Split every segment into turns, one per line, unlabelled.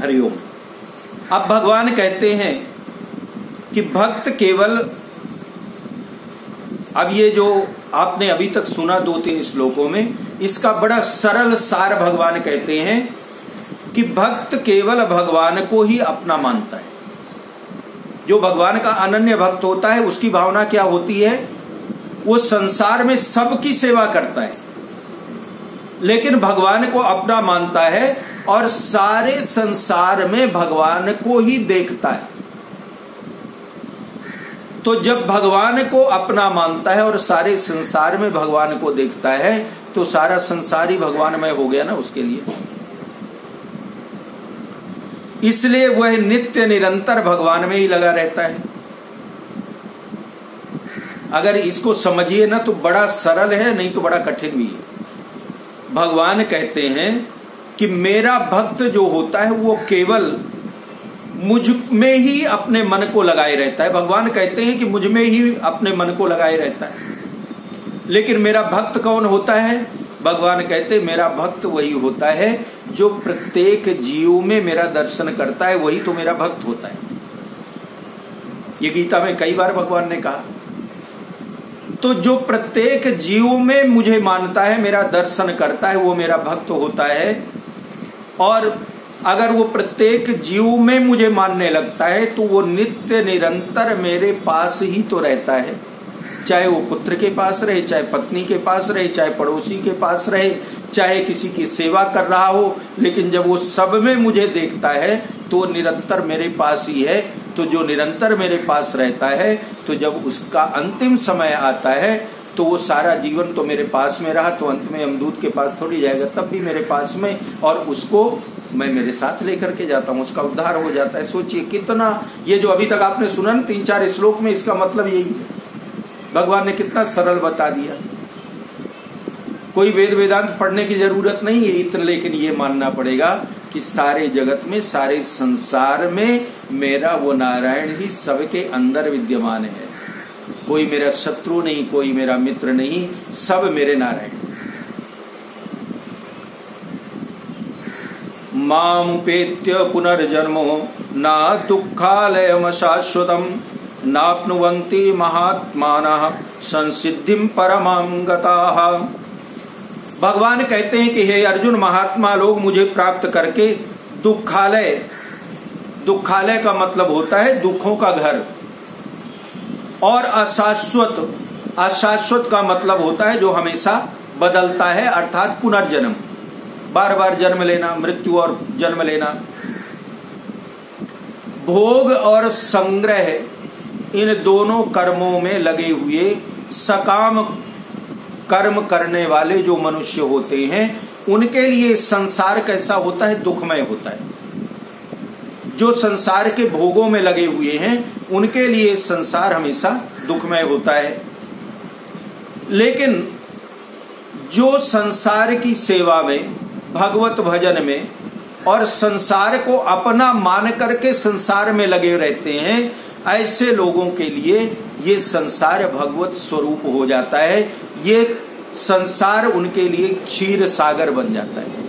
हरिओम। अब भगवान कहते हैं कि भक्त केवल, अब ये जो आपने अभी तक सुना 2-3 श्लोकों में, इसका बड़ा सरल सार भगवान कहते हैं कि भक्त केवल भगवान को ही अपना मानता है। जो भगवान का अनन्य भक्त होता है उसकी भावना क्या होती है? वो संसार में सबकी सेवा करता है लेकिन भगवान को अपना मानता है और सारे संसार में भगवान को ही देखता है। तो जब भगवान को अपना मानता है और सारे संसार में भगवान को देखता है तो सारा संसार ही भगवानमय हो गया ना उसके लिए। इसलिए वह नित्य निरंतर भगवान में ही लगा रहता है। अगर इसको समझिए ना तो बड़ा सरल है, नहीं तो बड़ा कठिन भी है। भगवान कहते हैं कि मेरा भक्त जो होता है वो केवल मुझ में ही अपने मन को लगाए रहता है। भगवान कहते हैं कि मुझ में ही अपने मन को लगाए रहता है। लेकिन मेरा भक्त कौन होता है? भगवान कहते हैं मेरा भक्त वही होता है जो प्रत्येक जीव में मेरा दर्शन करता है, वही तो मेरा भक्त होता है। ये गीता में कई बार भगवान ने कहा। तो जो प्रत्येक जीव में मुझे मानता है, मेरा दर्शन करता है, वो मेरा भक्त होता है। और अगर वो प्रत्येक जीव में मुझे मानने लगता है तो वो नित्य निरंतर मेरे पास ही तो रहता है। चाहे वो पुत्र के पास रहे, चाहे पत्नी के पास रहे, चाहे पड़ोसी के पास रहे, चाहे किसी की सेवा कर रहा हो, लेकिन जब वो सब में मुझे देखता है तो निरंतर मेरे पास ही है। तो जो निरंतर मेरे पास रहता है, तो जब उसका अंतिम समय आता है तो वो सारा जीवन तो मेरे पास में रहा, तो अंत में यमदूत के पास थोड़ी जाएगा, तब भी मेरे पास में, और उसको मैं मेरे साथ लेकर के जाता हूँ, उसका उद्धार हो जाता है। सोचिए कितना, ये जो अभी तक आपने सुना 3-4 श्लोक में, इसका मतलब यही है। भगवान ने कितना सरल बता दिया। कोई वेद वेदांत पढ़ने की जरूरत नहीं है इतना, लेकिन ये मानना पड़ेगा कि सारे जगत में, सारे संसार में मेरा वो नारायण ही सबके अंदर विद्यमान है। कोई मेरा शत्रु नहीं, कोई मेरा मित्र नहीं, सब मेरे नारायण। मामुपेत्य पुनर्जन्मो ना दुःखालयम शाश्वतम नाप्नुवन्ति महात्मानः संसिद्धिं परमां गताः। भगवान कहते हैं कि हे अर्जुन, महात्मा लोग मुझे प्राप्त करके दुखालय, दुखालय का मतलब होता है दुखों का घर, और अशाश्वत, अशाश्वत का मतलब होता है जो हमेशा बदलता है, अर्थात पुनर्जन्म, बार बार जन्म लेना, मृत्यु और जन्म लेना। भोग और संग्रह, इन दोनों कर्मों में लगे हुए सकाम कर्म करने वाले जो मनुष्य होते हैं, उनके लिए संसार कैसा होता है? दुखमय होता है। जो संसार के भोगों में लगे हुए हैं उनके लिए संसार हमेशा दुखमय होता है। लेकिन जो संसार की सेवा में, भगवत भजन में और संसार को अपना मान करके संसार में लगे रहते हैं, ऐसे लोगों के लिए ये संसार भगवत स्वरूप हो जाता है। ये संसार उनके लिए क्षीर सागर बन जाता है।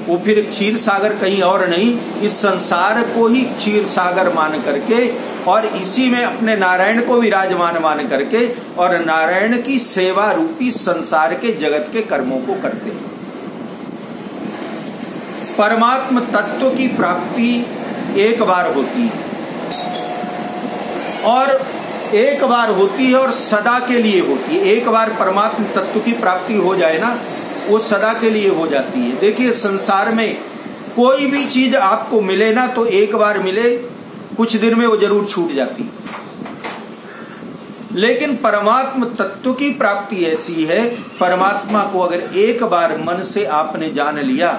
वो फिर क्षीर सागर कहीं और नहीं, इस संसार को ही क्षीर सागर मान करके और इसी में अपने नारायण को विराजमान मान करके और नारायण की सेवा रूपी संसार के जगत के कर्मों को करते हैं। परमात्म तत्व की प्राप्ति एक बार होती है, और एक बार होती है और सदा के लिए होती है। एक बार परमात्म तत्व की प्राप्ति हो जाए ना, वो सदा के लिए हो जाती है। देखिए संसार में कोई भी चीज आपको मिले ना, तो एक बार मिले, कुछ दिन में वो जरूर छूट जाती है। लेकिन परमात्म तत्व की प्राप्ति ऐसी है, परमात्मा को अगर एक बार मन से आपने जान लिया,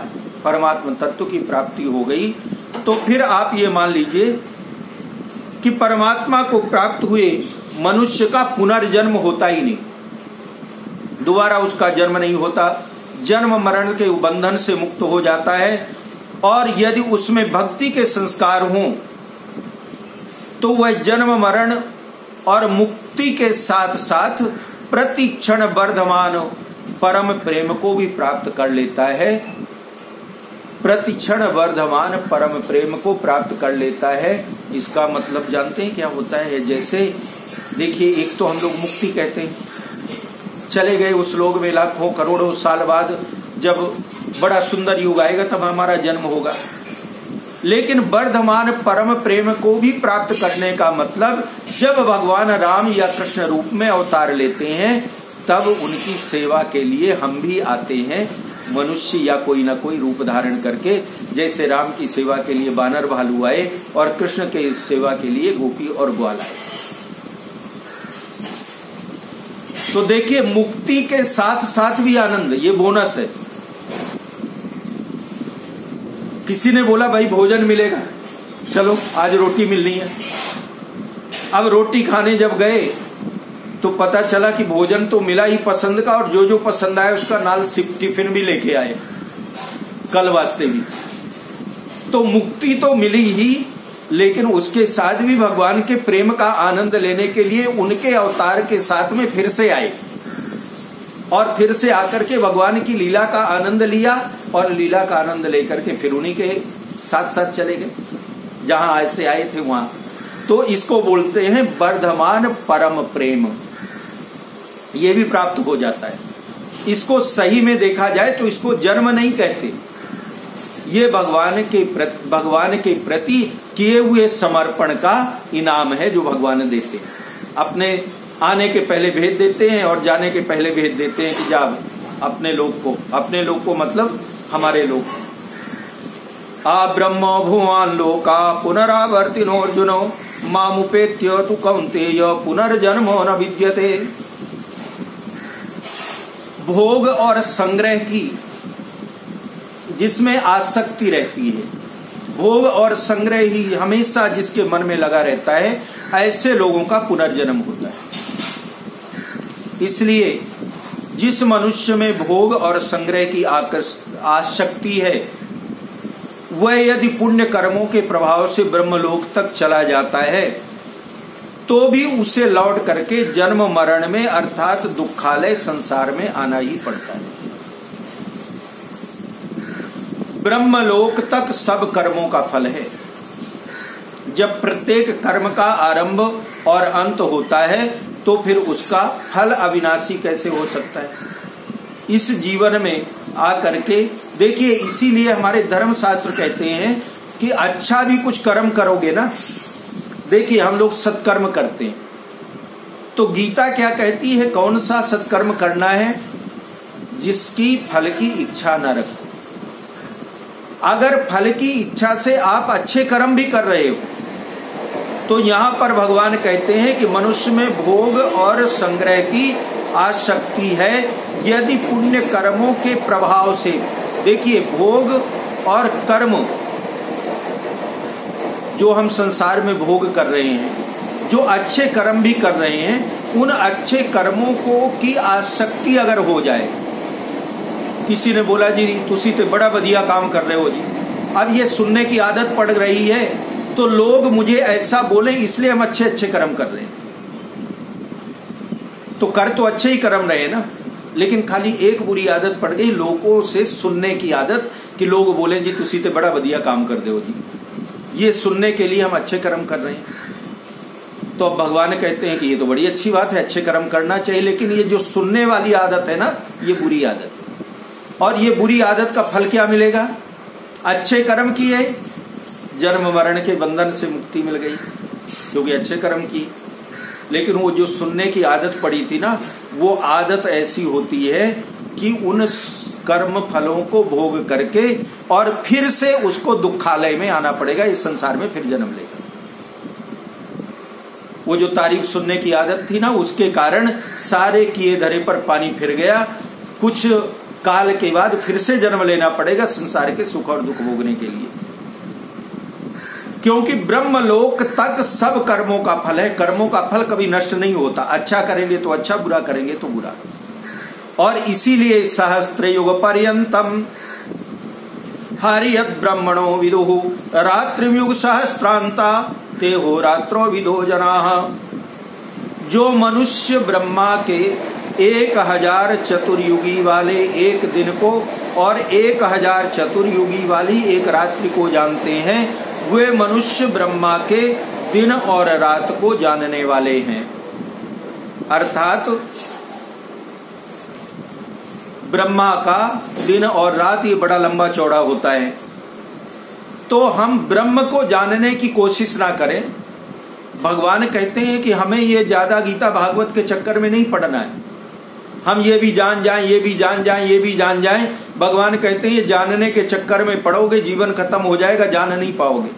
परमात्म तत्व की प्राप्ति हो गई, तो फिर आप ये मान लीजिए कि परमात्मा को प्राप्त हुए मनुष्य का पुनर्जन्म होता ही नहीं, दोबारा उसका जन्म नहीं होता, जन्म मरण के बंधन से मुक्त हो जाता है। और यदि उसमें भक्ति के संस्कार हों तो वह जन्म मरण और मुक्ति के साथ साथ प्रति क्षण वर्धमान परम प्रेम को भी प्राप्त कर लेता है। प्रतिक्षण वर्धमान परम प्रेम को प्राप्त कर लेता है। इसका मतलब जानते हैं क्या होता है? जैसे देखिए, एक तो हम लोग मुक्ति कहते हैं, चले गए उस लोक में लाखों करोड़ों साल बाद, जब बड़ा सुंदर युग आएगा तब हमारा जन्म होगा। लेकिन वर्धमान परम प्रेम को भी प्राप्त करने का मतलब जब भगवान राम या कृष्ण रूप में अवतार लेते हैं तब उनकी सेवा के लिए हम भी आते हैं, मनुष्य या कोई ना कोई रूप धारण करके। जैसे राम की सेवा के लिए बानर भालू आए और कृष्ण के सेवा के लिए गोपी और ग्वाल आए। तो देखिए, मुक्ति के साथ साथ भी आनंद, ये बोनस है। किसी ने बोला भाई भोजन मिलेगा, चलो आज रोटी मिलनी है। अब रोटी खाने जब गए तो पता चला कि भोजन तो मिला ही पसंद का, और जो जो पसंद आया उसका नाल टिफिन भी लेके आए कल वास्ते भी। तो मुक्ति तो मिली ही, लेकिन उसके साथ भी भगवान के प्रेम का आनंद लेने के लिए उनके अवतार के साथ में फिर से आए, और फिर से आकर के भगवान की लीला का आनंद लिया, और लीला का आनंद लेकर के फिर उन्हीं के साथ साथ चले गए जहां ऐसे आए थे वहां। तो इसको बोलते हैं वर्धमान परम प्रेम, ये भी प्राप्त हो जाता है। इसको सही में देखा जाए तो इसको जन्म नहीं कहते, ये भगवान के प्रति किए हुए समर्पण का इनाम है जो भगवान देते हैं। अपने आने के पहले भेज देते हैं और जाने के पहले भेज देते हैं कि जा अपने लोग को मतलब हमारे लोग। आ ब्रह्म भुवन लोका पुनरावर्तिनो अर्जुनो मामुपेत्य तु कौन्तेय पुनर्जन्मो न विद्यते। भोग और संग्रह की जिसमें आसक्ति रहती है, भोग और संग्रह ही हमेशा जिसके मन में लगा रहता है, ऐसे लोगों का पुनर्जन्म होता है। इसलिए जिस मनुष्य में भोग और संग्रह की आसक्ति है, वह यदि पुण्य कर्मों के प्रभाव से ब्रह्मलोक तक चला जाता है तो भी उसे लौट करके जन्म मरण में अर्थात दुखालय संसार में आना ही पड़ता है। ब्रह्मलोक तक सब कर्मों का फल है। जब प्रत्येक कर्म का आरंभ और अंत होता है तो फिर उसका फल अविनाशी कैसे हो सकता है? इस जीवन में आकर के देखिए, इसीलिए हमारे धर्मशास्त्र कहते हैं कि अच्छा भी कुछ कर्म करोगे ना। देखिए, हम लोग सत्कर्म करते हैं तो गीता क्या कहती है, कौन सा सत्कर्म करना है? जिसकी फल की इच्छा न रखो। अगर फल की इच्छा से आप अच्छे कर्म भी कर रहे हो तो यहां पर भगवान कहते हैं कि मनुष्य में भोग और संग्रह की आसक्ति है। यदि पुण्य कर्मों के प्रभाव से, देखिए भोग और कर्म जो हम संसार में भोग कर रहे हैं, जो अच्छे कर्म भी कर रहे हैं, उन अच्छे कर्मों को की आसक्ति अगर हो जाए, किसी ने बोला जी तुसी तो बड़ा बढ़िया काम कर रहे हो जी, अब ये सुनने की आदत पड़ रही है तो लोग मुझे ऐसा बोले इसलिए हम अच्छे अच्छे कर्म कर रहे हैं। तो कर तो अच्छे ही कर्म रहे ना, लेकिन खाली एक बुरी आदत पड़ गई, लोगों से सुनने की आदत कि लोग बोले जी तुसी तो बड़ा बढ़िया काम कर दे हो जी, ये सुनने के लिए हम अच्छे कर्म कर रहे हैं। तो अब भगवान कहते हैं कि ये तो बड़ी अच्छी बात है, अच्छे कर्म करना चाहिए, लेकिन ये जो सुनने वाली आदत है ना, ये बुरी आदत है। और ये बुरी आदत का फल क्या मिलेगा? अच्छे कर्म किए, जन्म मरण के बंधन से मुक्ति मिल गई क्योंकि अच्छे कर्म की। लेकिन वो जो सुनने की आदत पड़ी थी ना, वो आदत ऐसी होती है कि उन कर्म फलों को भोग करके और फिर से उसको दुखालय में आना पड़ेगा, इस संसार में फिर जन्म लेगा। वो जो तारीफ सुनने की आदत थी ना, उसके कारण सारे किए धरे पर पानी फिर गया। कुछ काल के बाद फिर से जन्म लेना पड़ेगा संसार के सुख और दुख भोगने के लिए, क्योंकि ब्रह्मलोक तक सब कर्मों का फल है। कर्मों का फल कभी नष्ट नहीं होता, अच्छा करेंगे तो अच्छा, बुरा करेंगे तो बुरा। और इसीलिए सहस्त्र युग पर्यंतम हरियत ब्रह्मणो विदुहु रात्रियुग सहस्त्रांता ते हो रात्रो विदो जनाः। जो मनुष्य ब्रह्मा के 1000 चतुर्युगी वाले एक दिन को और 1000 चतुर्युगी वाली एक रात्रि को जानते हैं, वे मनुष्य ब्रह्मा के दिन और रात को जानने वाले हैं। अर्थात ब्रह्मा का दिन और रात ये बड़ा लंबा चौड़ा होता है। तो हम ब्रह्म को जानने की कोशिश ना करें। भगवान कहते हैं कि हमें ये ज्यादा गीता भागवत के चक्कर में नहीं पड़ना है, हम ये भी जान जाएं, ये भी जान जाएं, ये भी जान जाएं। भगवान कहते हैं ये जानने के चक्कर में पड़ोगे, जीवन खत्म हो जाएगा, जान नहीं पाओगे।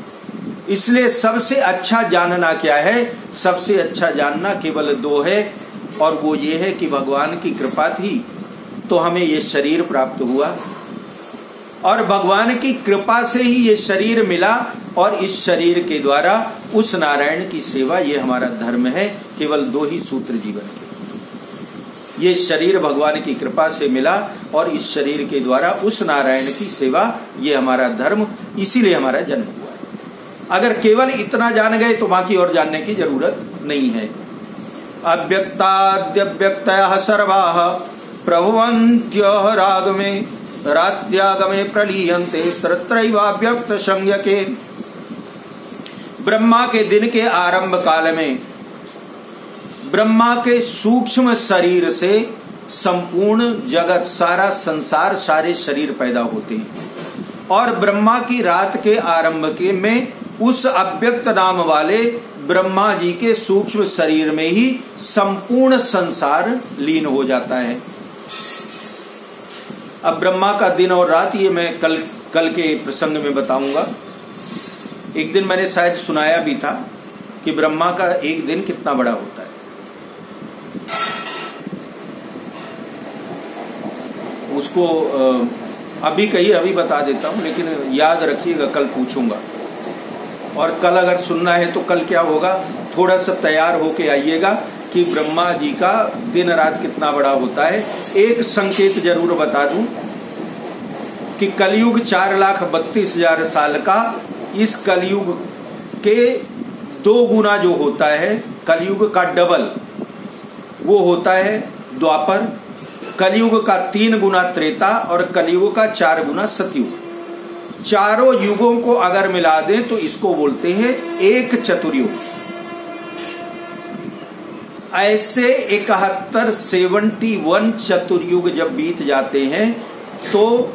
इसलिए सबसे अच्छा जानना क्या है? सबसे अच्छा जानना केवल 2 है, और वो ये है कि भगवान की कृपा थी तो हमें ये शरीर प्राप्त हुआ, और भगवान की कृपा से ही ये शरीर मिला, और इस शरीर के द्वारा उस नारायण की सेवा, ये हमारा धर्म है। केवल 2 ही सूत्र जीवन के। ये शरीर भगवान की कृपा से मिला, और इस शरीर के द्वारा उस नारायण की सेवा, ये हमारा धर्म, इसीलिए हमारा जन्म हुआ है। अगर केवल इतना जान गए तो बाकी और जानने की जरूरत नहीं है। अव्यक्ताद्यव्यक्तयः सर्वाः प्रभवन्त्यः रागमे रात्यागमे प्रलीयन्ते तत्रैवाव्यक्त संज्ञके। ब्रह्मा के दिन के आरंभ काल में ब्रह्मा के सूक्ष्म शरीर से संपूर्ण जगत, सारा संसार, सारे शरीर पैदा होते हैं, और ब्रह्मा की रात के आरंभ के में उस अव्यक्त नाम वाले ब्रह्मा जी के सूक्ष्म शरीर में ही संपूर्ण संसार लीन हो जाता है। अब ब्रह्मा का दिन और रात ये मैं कल के प्रसंग में बताऊंगा। एक दिन मैंने शायद सुनाया भी था कि ब्रह्मा का एक दिन कितना बड़ा होता है। उसको अभी बता देता हूं, लेकिन याद रखिएगा, कल पूछूंगा। और कल अगर सुनना है तो कल क्या होगा, थोड़ा सा तैयार होके आइएगा कि ब्रह्मा जी का दिन रात कितना बड़ा होता है। एक संकेत जरूर बता दूं कि कलयुग 4,32,000 साल का, इस कलयुग के 2 गुना जो होता है, कलयुग का डबल वो होता है द्वापर, कलयुग का 3 गुना त्रेता, और कलयुग का 4 गुना सतयुग। चारों युगों को अगर मिला दें तो इसको बोलते हैं एक चतुर्युग। ऐसे 71 चतुर्युग जब बीत जाते हैं तो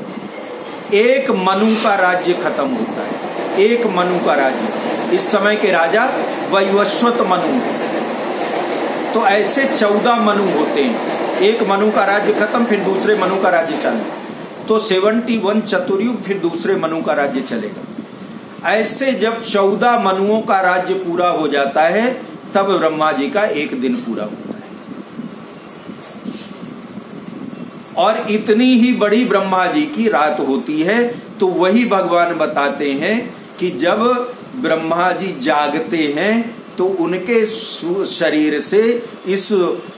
एक मनु का राज्य खत्म होता है। एक मनु का राज्य, इस समय के राजा वैवस्वत मनु। तो ऐसे 14 मनु होते हैं। एक मनु का राज्य खत्म, फिर दूसरे मनु का राज्य चालू, तो 71 चतुर्युग, फिर दूसरे मनु का राज्य चलेगा। ऐसे जब 14 मनुओं का राज्य पूरा हो जाता है तब ब्रह्मा जी का एक दिन पूरा होता है। और इतनी ही बड़ी ब्रह्मा जी की रात होती है। तो वही भगवान बताते हैं कि जब ब्रह्मा जी जागते हैं तो उनके शरीर से, इस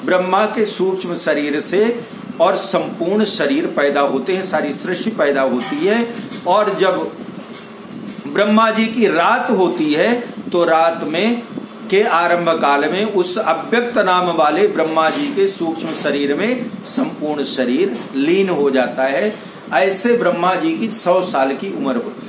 ब्रह्मा के सूक्ष्म शरीर से और संपूर्ण शरीर पैदा होते हैं, सारी सृष्टि पैदा होती है। और जब ब्रह्मा जी की रात होती है तो रात में के आरंभ काल में उस अव्यक्त नाम वाले ब्रह्मा जी के सूक्ष्म शरीर में संपूर्ण शरीर लीन हो जाता है। ऐसे ब्रह्मा जी की 100 साल की उम्र होती है।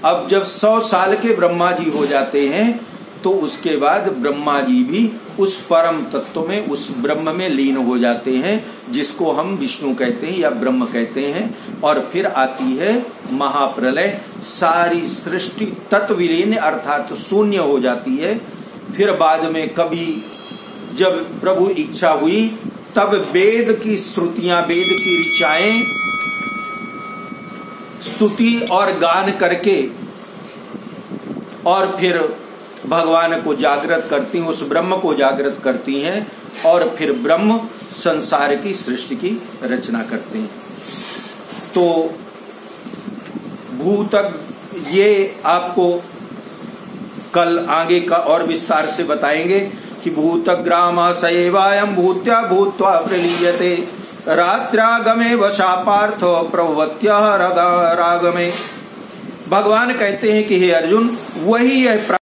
अब जब 100 साल के ब्रह्मा जी हो जाते हैं तो उसके बाद ब्रह्मा जी भी उस परम तत्व में, उस ब्रह्म में लीन हो जाते हैं, जिसको हम विष्णु कहते हैं या ब्रह्म कहते हैं। और फिर आती है महाप्रलय, सारी सृष्टि तत्विलीन अर्थात शून्य हो जाती है। फिर बाद में कभी जब प्रभु इच्छा हुई तब वेद की श्रुतियां, वेद की ऋचाएं स्तुति और गान करके और फिर भगवान को जागृत करती हैं, उस ब्रह्म को जागृत करती हैं, और फिर ब्रह्म संसार की सृष्टि की रचना करते हैं। तो भूतक ये आपको कल आगे का और विस्तार से बताएंगे कि भूतग्राम सएवायं भूत्या भूत्वा प्रलीयते रात्र्यागमे वशा पार्थ प्रभवत्यः रागमे। भगवान कहते हैं कि हे अर्जुन, वही यह